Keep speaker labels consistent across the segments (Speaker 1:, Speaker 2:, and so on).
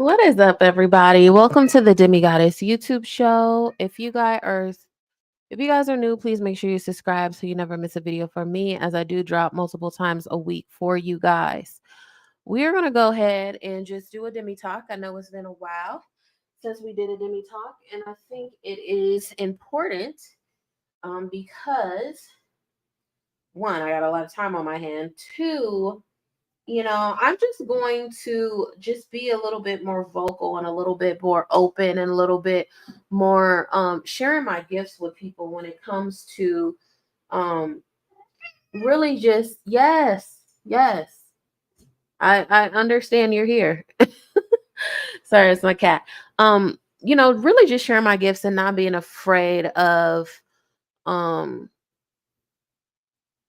Speaker 1: What is up, everybody? Welcome to the Demigodest YouTube show. If you guys are new, please make sure you subscribe so you never miss a video from me, as I do drop multiple times a week for you guys. We're gonna go ahead and just do a demi talk. I know it's been a while since we did a demi talk, and I think it is important because one, I got a lot of time on my hand. Two, I'm just going to just be a little bit more vocal and a little bit more open and a little bit more sharing my gifts with people when it comes to um really just yes. I understand you're here. Sorry, it's my cat. Really just sharing my gifts and not being afraid of um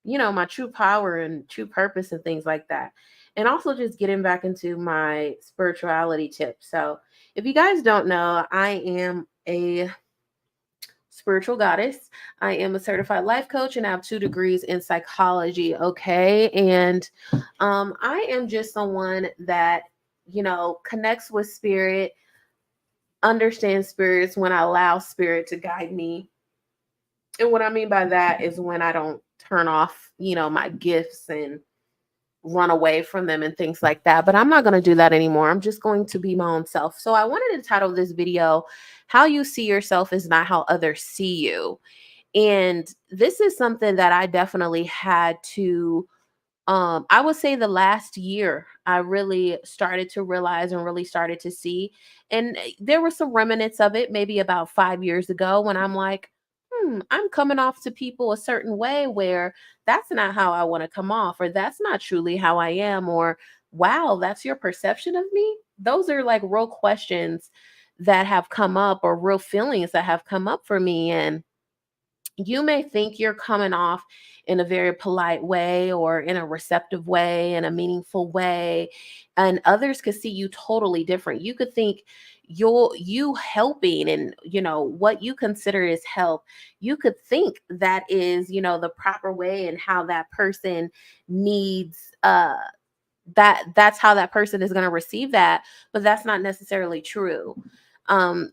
Speaker 1: my true power and true purpose and things like that. And also just getting back into my spirituality tips. So, if you guys don't know, I am a spiritual goddess. I am a certified life coach and I have 2 degrees in psychology. Okay. And I am just someone that, connects with spirit, understands spirits when I allow spirit to guide me. And what I mean by that is when I don't turn off, my gifts and run away from them and things like that. But I'm not going to do that anymore. I'm just going to be my own self. So I wanted to title this video, How You See Yourself is Not How Others See You. And this is something that I definitely had to, I would say the last year, I really started to realize and really started to see. And there were some remnants of it maybe about 5 years ago when I'm like, I'm coming off to people a certain way where that's not how I want to come off, or that's not truly how I am, or wow, that's your perception of me. Those are like real questions that have come up, or real feelings that have come up for me. And you may think you're coming off in a very polite way or in a receptive way, in a meaningful way, and others could see you totally different. You could think you helping, and what you consider is help, you could think that is the proper way and how that person needs that's how that person is going to receive that, but that's not necessarily true.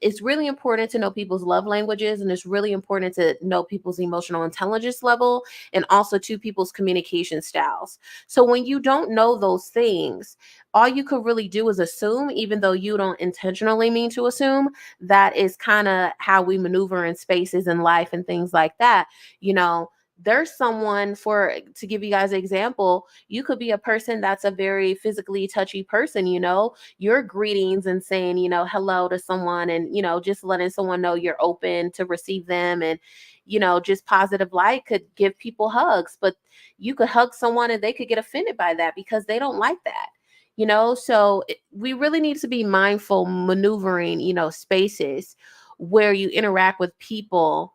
Speaker 1: It's really important to know people's love languages, and it's really important to know people's emotional intelligence level, and also to people's communication styles. So when you don't know those things, all you could really do is assume, even though you don't intentionally mean to assume. That is kind of how we maneuver in spaces in life and things like that. you know there's someone, for to give you guys an example, you could be a person that's a very physically touchy person. Your greetings and saying, hello to someone, and, just letting someone know you're open to receive them, and, just positive light could give people hugs. But you could hug someone and they could get offended by that because they don't like that. So we really need to be mindful maneuvering, spaces where you interact with people,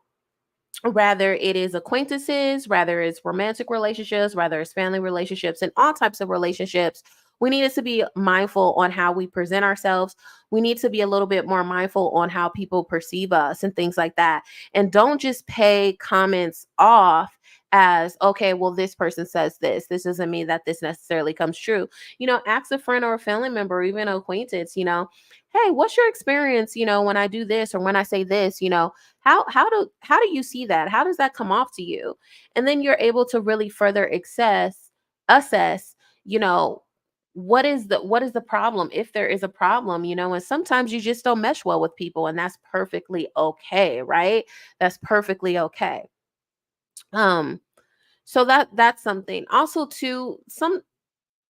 Speaker 1: rather it is acquaintances, rather it's romantic relationships, rather it's family relationships, and all types of relationships. We need to be mindful on how we present ourselves. We need to be a little bit more mindful on how people perceive us and things like that. And don't just pay comments off as, okay, well, this person says this doesn't mean that this necessarily comes true. Ask a friend or a family member or even an acquaintance, hey, what's your experience, when I do this or when I say this, how do you see that? How does that come off to you? And then you're able to really further assess, you know, what is the problem, if there is a problem. And sometimes you just don't mesh well with people, and that's perfectly okay, right? That's perfectly okay. Um so that's something. Also, too, some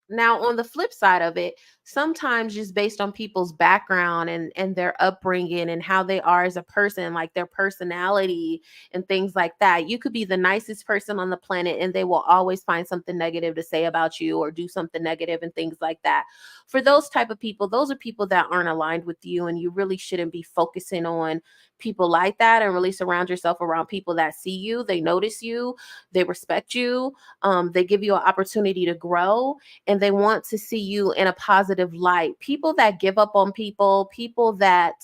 Speaker 1: now, on the flip side of it, sometimes just based on people's background and their upbringing and how they are as a person, like their personality and things like that, you could be the nicest person on the planet and they will always find something negative to say about you or do something negative and things like that. For those type of people, those are people that aren't aligned with you, and you really shouldn't be focusing on people like that, and really surround yourself around people that see you, they notice you, they respect you, they give you an opportunity to grow, and they want to see you in a positive light. People that give up on people, people that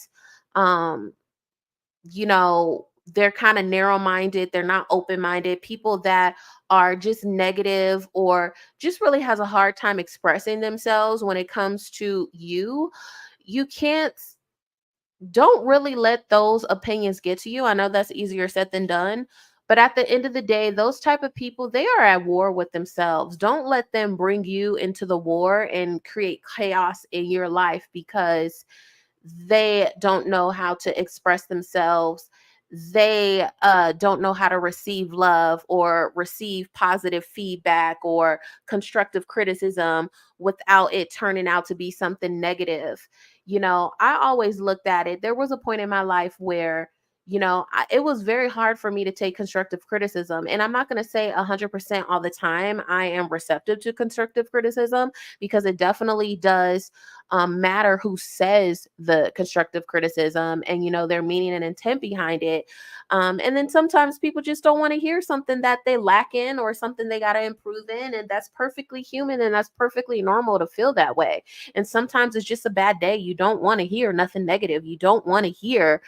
Speaker 1: um they're kind of narrow-minded, they're not open-minded, people that are just negative or just really has a hard time expressing themselves when it comes to you. you can't, don't really let those opinions get to you. I know that's easier said than done, but at the end of the day, those type of people, they are at war with themselves. Don't let them bring you into the war and create chaos in your life because they don't know how to express themselves. They don't know how to receive love or receive positive feedback or constructive criticism without it turning out to be something negative. I always looked at it. There was a point in my life where, it was very hard for me to take constructive criticism. And I'm not going to say 100% all the time I am receptive to constructive criticism, because it definitely does matter who says the constructive criticism and their meaning and intent behind it. And then sometimes people just don't want to hear something that they lack in or something they got to improve in, and that's perfectly human and that's perfectly normal to feel that way. And sometimes it's just a bad day. You don't want to hear nothing negative. You don't want to hear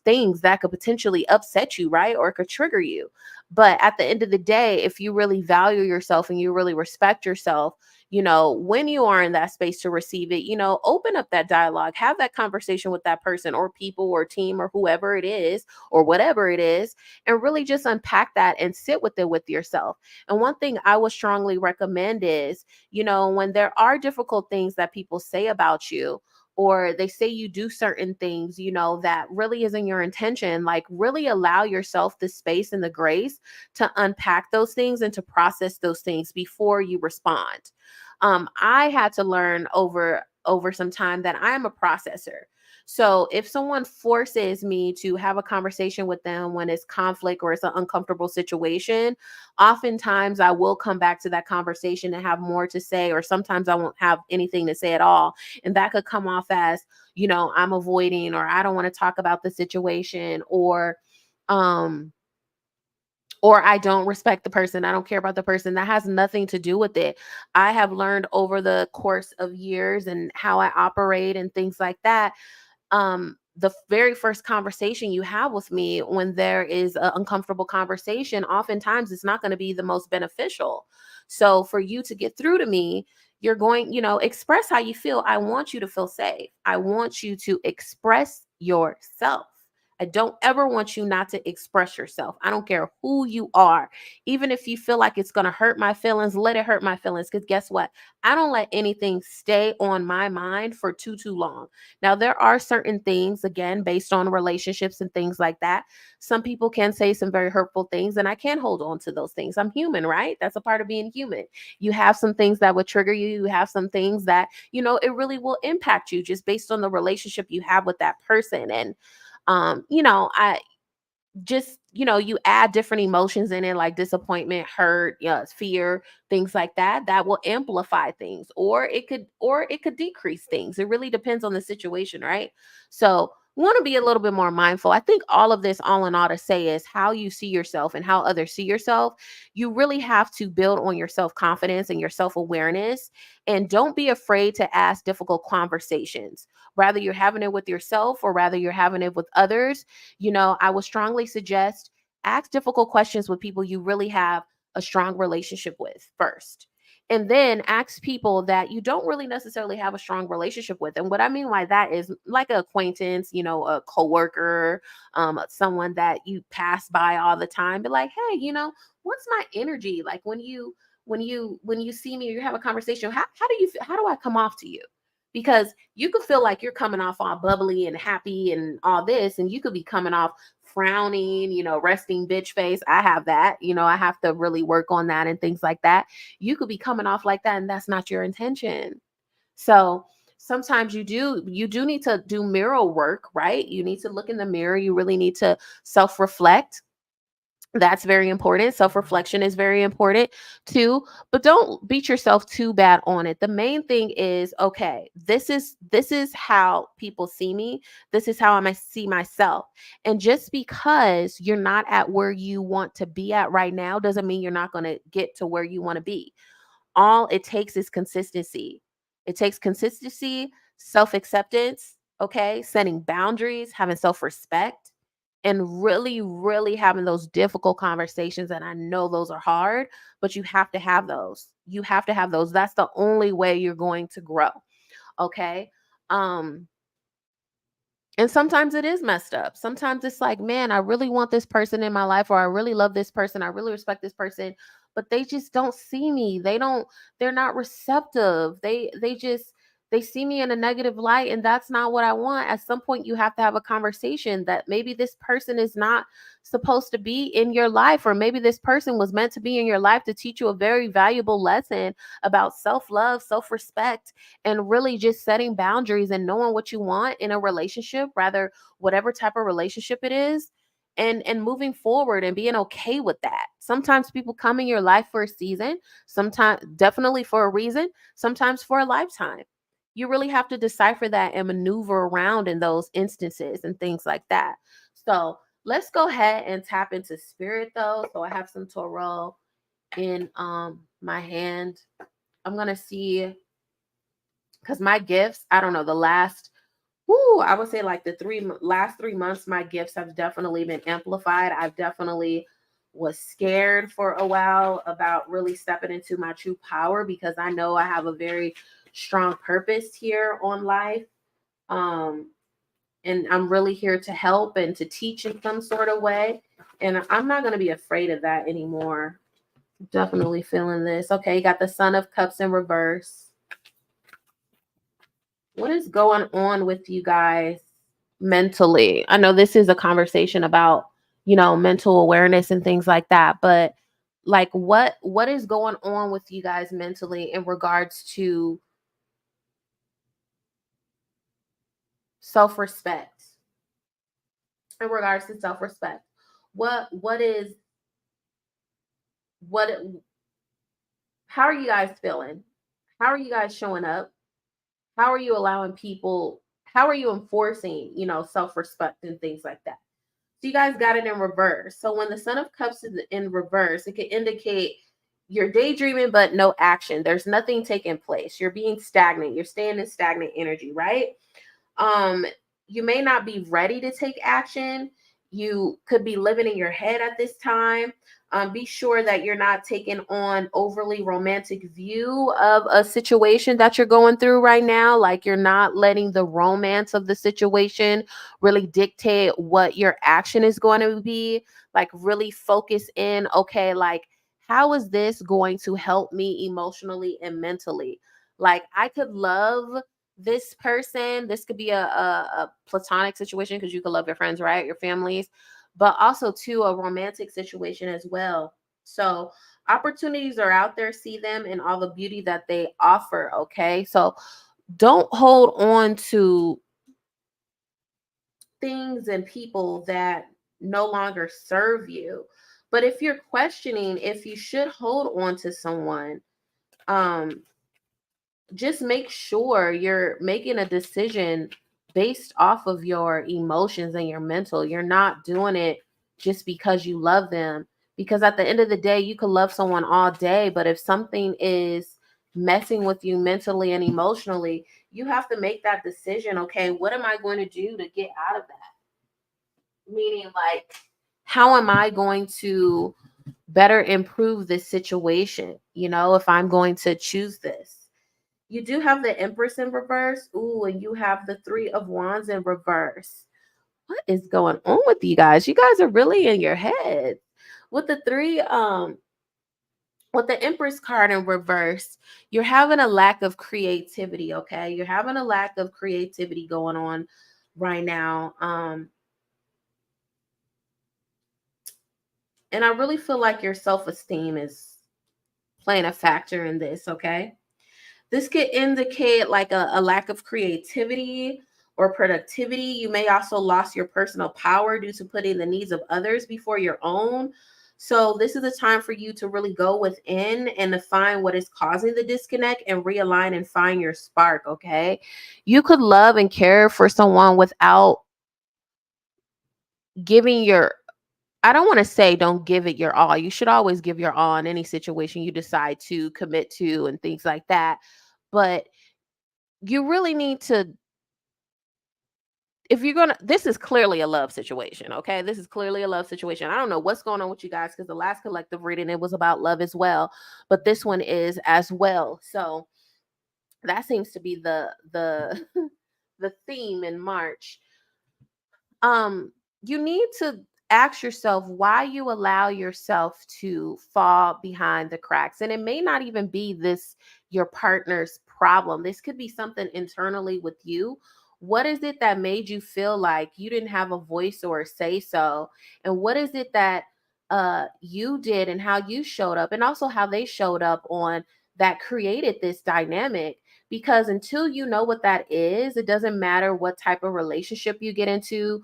Speaker 1: things that could potentially upset you, right? Or could trigger you. But at the end of the day, if you really value yourself and you really respect yourself, when you are in that space to receive it, open up that dialogue, have that conversation with that person or people or team or whoever it is or whatever it is, and really just unpack that and sit with it with yourself. And one thing I would strongly recommend is, when there are difficult things that people say about you, or they say you do certain things, that really isn't your intention, like really allow yourself the space and the grace to unpack those things and to process those things before you respond. I had to learn over some time that I am a processor. So if someone forces me to have a conversation with them when it's conflict or it's an uncomfortable situation, oftentimes I will come back to that conversation and have more to say, or sometimes I won't have anything to say at all. And that could come off as, I'm avoiding, or I don't want to talk about the situation, um or I don't respect the person. I don't care about the person. That has nothing to do with it. I have learned over the course of years and how I operate and things like that. The very first conversation you have with me, when there is an uncomfortable conversation, oftentimes it's not going to be the most beneficial. So for you to get through to me, you're going, express how you feel. I want you to feel safe. I want you to express yourself. I don't ever want you not to express yourself. I don't care who you are. Even if you feel like it's going to hurt my feelings, let it hurt my feelings. Because guess what? I don't let anything stay on my mind for too long. Now, there are certain things, again, based on relationships and things like that. Some people can say some very hurtful things, and I can't hold on to those things. I'm human, right? That's a part of being human. You have some things that would trigger you. You have some things that, it really will impact you just based on the relationship you have with that person. And, I just, you add different emotions in it, like disappointment, hurt, fear, things like that, that will amplify things, or it could decrease things. It really depends on the situation, right? So we want to be a little bit more mindful. I think all of this, all in all, to say is how you see yourself and how others see yourself. You really have to build on your self-confidence and your self-awareness, and don't be afraid to ask difficult conversations, whether you're having it with yourself or rather you're having it with others. I would strongly suggest ask difficult questions with people you really have a strong relationship with first. And then ask people that you don't really necessarily have a strong relationship with. And what I mean by that is like an acquaintance, a coworker, someone that you pass by all the time. Be like, hey, what's my energy like when you see me or you have a conversation? How do I come off to you? Because you could feel like you're coming off all bubbly and happy and all this, and you could be coming off frowning, resting bitch face. I have that. I have to really work on that and things like that. You could be coming off like that, and that's not your intention. So sometimes you do need to do mirror work, right? You need to look in the mirror. You really need to self-reflect. That's very important. Self reflection is very important too, but don't beat yourself too bad on it. The main thing is, okay, this is how people see me. This is how I might see myself. And just because you're not at where you want to be at right now doesn't mean you're not going to get to where you want to be. All it takes is consistency. It takes consistency, self acceptance, okay, setting boundaries, having self respect, and really, really having those difficult conversations. And I know those are hard, but you have to have those. You have to have those. That's the only way you're going to grow. Okay. Um, and sometimes it is messed up. Sometimes it's like, man, I really want this person in my life, or I really love this person. I really respect this person, but they just don't see me. They're not receptive. They see me in a negative light, and that's not what I want. At some point, you have to have a conversation that maybe this person is not supposed to be in your life, or maybe this person was meant to be in your life to teach you a very valuable lesson about self-love, self-respect, and really just setting boundaries and knowing what you want in a relationship, rather whatever type of relationship it is, and moving forward and being okay with that. Sometimes people come in your life for a season, sometimes definitely for a reason, sometimes for a lifetime. You really have to decipher that and maneuver around in those instances and things like that. So let's go ahead and tap into spirit though. So I have some tarot in my hand. I'm gonna see, because my gifts, I don't know, the last, I would say like the last 3 months, my gifts have definitely been amplified. I've definitely was scared for a while about really stepping into my true power, because I know I have a very strong purpose here on life. Um, and I'm really here to help and to teach in some sort of way. And I'm not going to be afraid of that anymore. Definitely feeling this. Okay, you got the Son of Cups in reverse. What is going on with you guys mentally? I know this is a conversation about, mental awareness and things like that, but like what is going on with you guys mentally in regards to self-respect? In regards to self-respect. What is what how are you guys feeling? How are you guys showing up? How are you allowing people, how are you enforcing, self-respect and things like that? So you guys got it in reverse. So when the Son of Cups is in reverse, it can indicate you're daydreaming, but no action. There's nothing taking place. You're being stagnant. You're staying in stagnant energy, right? um you may not be ready to take action. You could be living in your head at this time. Be sure that you're not taking on overly romantic view of a situation that you're going through right now. Like, you're not letting the romance of the situation really dictate what your action is going to be. Like, really focus in, okay, like, how is this going to help me emotionally and mentally? Like, I could love this person. This could be a platonic situation, because you could love your friends, right? Your families, but also to a romantic situation as well. So opportunities are out there. See them and all the beauty that they offer. Okay. So don't hold on to things and people that no longer serve you. But if you're questioning if you should hold on to someone, um, just make sure you're making a decision based off of your emotions and your mental. You're not doing it just because you love them. Because at the end of the day, you can love someone all day, but if something is messing with you mentally and emotionally, you have to make that decision. Okay, what am I going to do to get out of that? Meaning, like, how am I going to better improve this situation? If I'm going to choose this. You do have the Empress in reverse. Ooh, and you have the Three of Wands in reverse. What is going on with you guys? You guys are really in your head. With the with the Empress card in reverse, you're having a lack of creativity, okay? You're having a lack of creativity going on right now. And I really feel like your self-esteem is playing a factor in this, okay? This could indicate like a lack of creativity or productivity. You may also lost your personal power due to putting the needs of others before your own. So this is a time for you to really go within and to find what is causing the disconnect and realign and find your spark, okay? You could love and care for someone without giving your, I don't want to say don't give it your all. You should always give your all in any situation you decide to commit to and things like that. But you really need to, if you're gonna, this is clearly a love situation, okay? This is clearly a love situation. I don't know what's going on with you guys, because the last collective reading, it was about love as well, but this one is as well. So that seems to be the the theme in March, um you need to ask yourself why you allow yourself to fall behind the cracks. And it may not even be this your partner's problem. This could be something internally with you. What is it that made you feel like you didn't have a voice or a say so? And what is it that you did and how you showed up, and also how they showed up on, that created this dynamic? Because until you know what that is, it doesn't matter what type of relationship you get into.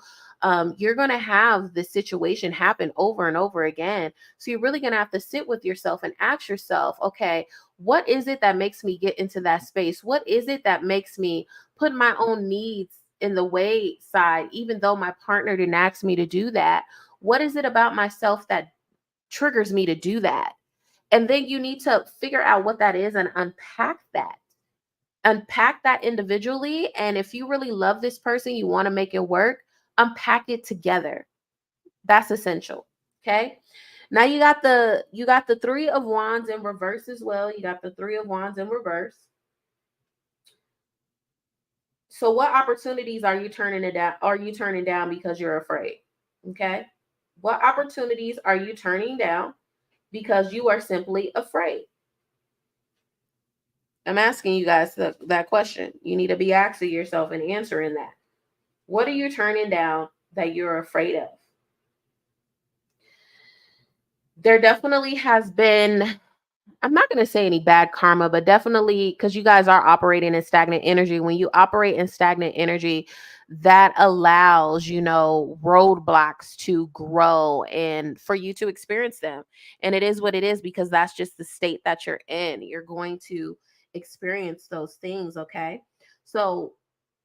Speaker 1: You're going to have this situation happen over and over again. So you're really going to have to sit with yourself and ask yourself, okay, what is it that makes me get into that space? What is it that makes me put my own needs in the way side, even though my partner didn't ask me to do that? What is it about myself that triggers me to do that? And then you need to figure out what that is and unpack that individually. And if you really love this person, you want to make it work, unpack it together. That's essential. Okay. Now you got the 3 of Wands in reverse as well. You got the 3 of Wands in reverse. So what opportunities are you turning it down? Are you turning down because you're afraid? Okay. What opportunities are you turning down because you are simply afraid? I'm asking you guys that question. You need to be asking yourself and answering that. What are you turning down that you're afraid of? There definitely has been, I'm not going to say any bad karma, but definitely, because you guys are operating in stagnant energy. When you operate in stagnant energy, that allows, roadblocks to grow and for you to experience them. And it is what it is, because that's just the state that you're in. You're going to experience those things. Okay. So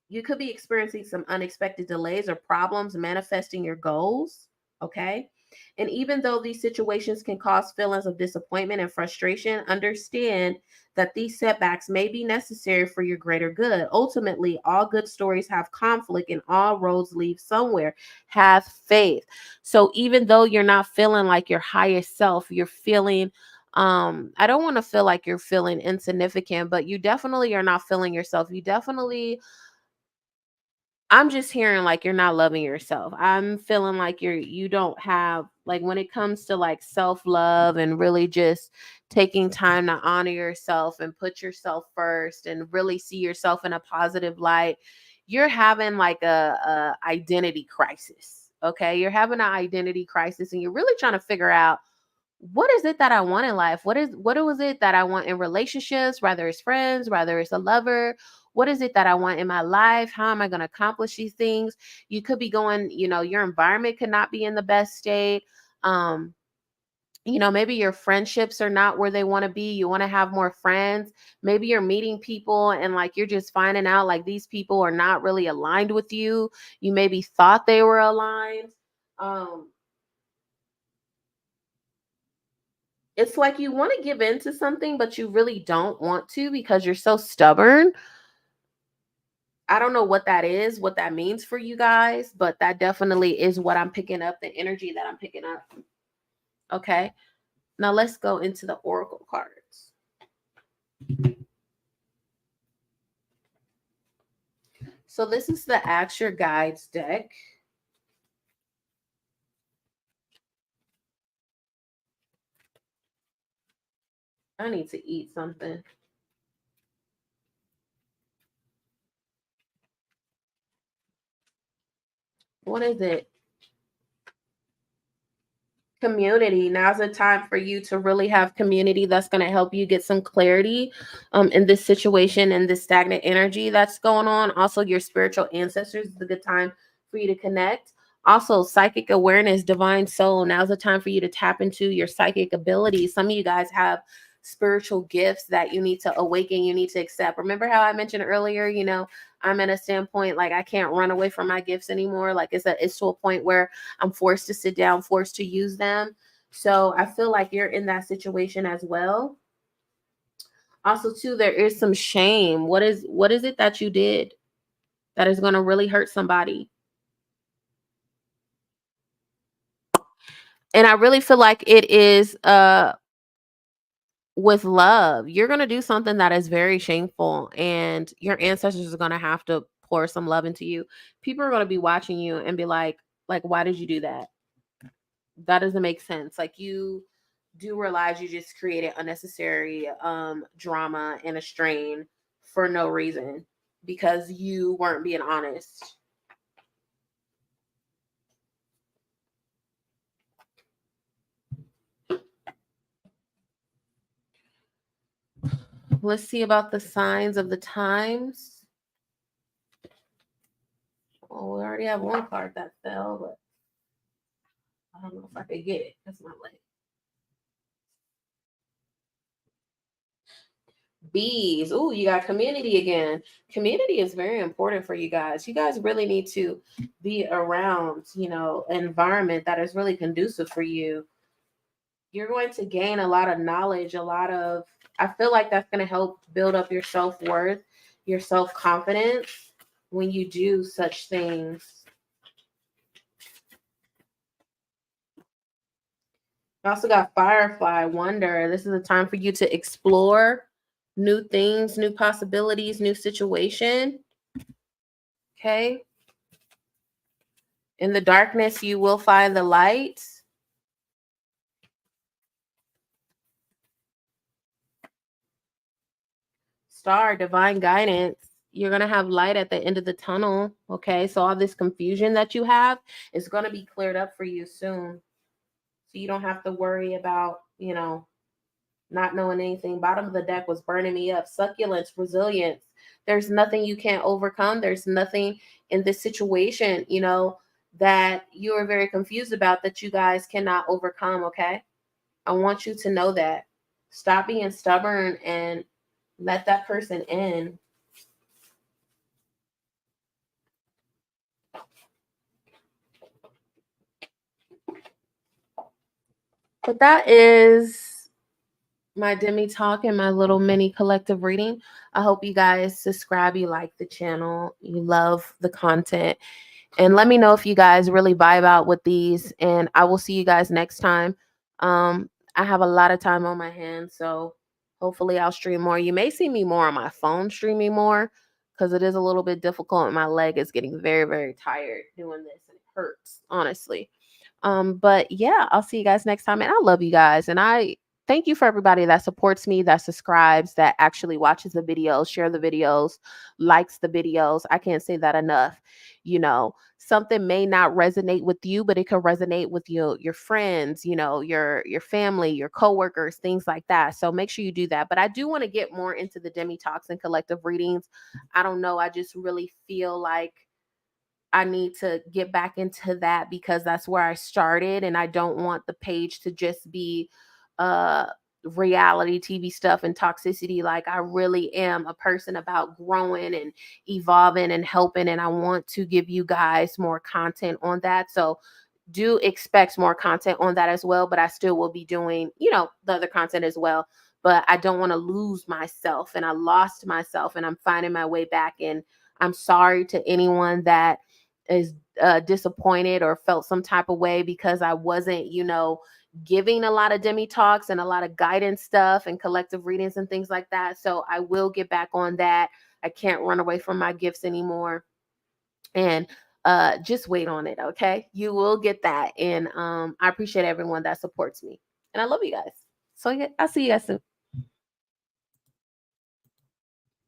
Speaker 1: you could be experiencing some unexpected delays or problems manifesting your goals. Okay. And even though these situations can cause feelings of disappointment and frustration, understand that these setbacks may be necessary for your greater good. Ultimately, all good stories have conflict and all roads lead somewhere. Have faith. So even though you're not feeling like your highest self, you're feeling, I don't want to feel like you're feeling insignificant, but you definitely are not feeling yourself. You definitely, I'm just hearing like you're not loving yourself. I'm feeling like you don't have, like, when it comes to like self-love and really just taking time to honor yourself and put yourself first and really see yourself in a positive light, you're having like a identity crisis. Okay? You're having an identity crisis and you're really trying to figure out, what is it that I want in life? What was it that I want in relationships, whether it's friends, whether it's a lover? What is it that I want in my life? How am I going to accomplish these things? You could be going, your environment could not be in the best state. Um, maybe your friendships are not where they want to be. You want to have more friends. Maybe you're meeting people and like you're just finding out like these people are not really aligned with you. You maybe thought they were aligned. Um, It's like you want to give in to something, but you really don't want to because you're so stubborn. I don't know what that is, what that means for you guys, but that definitely is what I'm picking up, the energy that I'm picking up. Okay. Now let's go into the oracle cards. So this is the Ask Your Guides deck. I need to eat something. What is it? Community. Now's the time for you to really have community that's going to help you get some clarity in this situation and this stagnant energy that's going on. Also, your spiritual ancestors is a good time for you to connect. Also, psychic awareness, divine soul. Now's the time for you to tap into your psychic abilities. Some of you guys have spiritual gifts that you need to awaken, you need to accept. Remember how I mentioned earlier, I'm at a standpoint like I can't run away from my gifts anymore. Like it's to a point where I'm forced to sit down, forced to use them. So I feel like you're in that situation as well. Also, too, there is some shame. What is it that you did that is going to really hurt somebody? And I really feel like it is with love. You're going to do something that is very shameful, and your ancestors are going to have to pour some love into you, people are going to be watching you and be like, why did you do that? That doesn't make sense. Like, you do realize you just created unnecessary drama and a strain for no reason because you weren't being honest. Let's see about the signs of the times. Well, we already have one card that fell, but I don't know if I could get it. That's my leg. Bees. Ooh, you got community again. Community is very important for you guys. You guys really need to be around, environment that is really conducive for you. You're going to gain a lot of knowledge, I feel like that's going to help build up your self-worth, your self-confidence when you do such things. You also got Firefly, Wonder. This is a time for you to explore new things, new possibilities, new situation. Okay. In the darkness, you will find the light. Star, divine guidance. You're going to have light at the end of the tunnel. Okay. So all this confusion that you have is going to be cleared up for you soon. So you don't have to worry about, not knowing anything. Bottom of the deck was burning me up. Succulence, resilience. There's nothing you can't overcome. There's nothing in this situation, that you are very confused about that you guys cannot overcome. Okay. I want you to know that. Stop being stubborn and let that person in. But that is my demi talk and my little mini collective reading. I hope you guys subscribe, you like the channel, you love the content, and let me know if you guys really vibe out with these, and I will see you guys next time. I have a lot of time on my hands, so hopefully I'll stream more. You may see me more on my phone streaming more because it is a little bit difficult and my leg is getting very, very tired doing this and it hurts, honestly. But yeah, I'll see you guys next time. And I love you guys. And I thank you for everybody that supports me, that subscribes, that actually watches the videos, share the videos, likes the videos. I can't say that enough. Something may not resonate with you, but it can resonate with your friends, your family, your coworkers, things like that. So make sure you do that. But I do want to get more into the demi talks and collective readings. I don't know. I just really feel like I need to get back into that because that's where I started, and I don't want the page to just be uh reality TV stuff and toxicity. Like, I really am a person about growing and evolving and helping, and I want to give you guys more content on that. So do expect more content on that as well, but I still will be doing, the other content as well. But I don't want to lose myself, and I lost myself, and I'm finding my way back. And I'm sorry to anyone that is disappointed or felt some type of way because I wasn't, giving a lot of demi talks and a lot of guidance stuff and collective readings and things like that. So I will get back on that. I can't run away from my gifts anymore. And just wait on it. Okay. You will get that. And I appreciate everyone that supports me. And I love you guys. So yeah, I'll see you guys soon.